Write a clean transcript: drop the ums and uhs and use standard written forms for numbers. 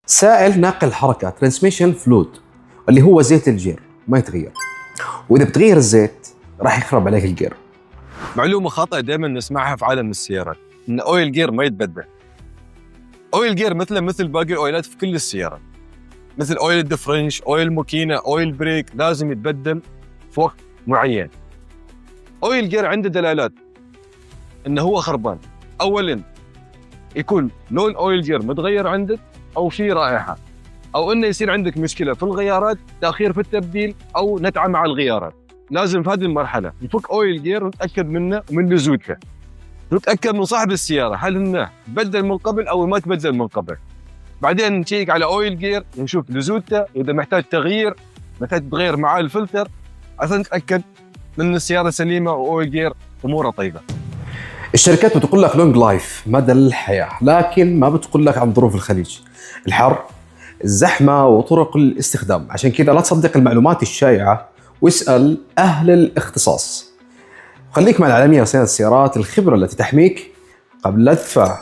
سائل ناقل الحركة ترانسميشن فلويد اللي هو زيت الجير ما يتغير، وإذا بتغير الزيت راح يخرب عليك الجير. معلومة خاطئة دائما نسمعها في عالم السيارات، إن أويل جير ما يتبدل. أويل جير مثل باقي الأويلات في كل السيارات، مثل أويل الدفرنش، أويل ماكينة، أويل بريك، لازم يتبدل في وقت معين. أويل جير عنده دلالات إنه هو خربان. أولاً يكون لون أويل جير متغير عندك، أو في رائحة، أو إنه يصير عندك مشكلة في الغيارات، تأخير في التبديل، أو نتعة مع الغيارات. لازم في هذه المرحلة نفك أويل جير ونتأكد منه ومن لزوجته، نتأكد من صاحب السيارة هل إنه تبدل من قبل أو ما تبدل من قبل. بعدين نشيك على أويل جير نشوف لزوجته، وإذا محتاج تغيير محتاج تغير معاه الفلتر عشان نتأكد من السيارة سليمة وأويل جير أموره طيبة. الشركات بتقول لك لونج لايف مدى الحياة، لكن ما بتقول لك عن ظروف الخليج، الحر، الزحمة وطرق الاستخدام. عشان كذا لا تصدق المعلومات الشائعة واسأل أهل الاختصاص. خليك مع العالمية لصيانة السيارات، الخبرة التي تحميك قبل لا تدفع.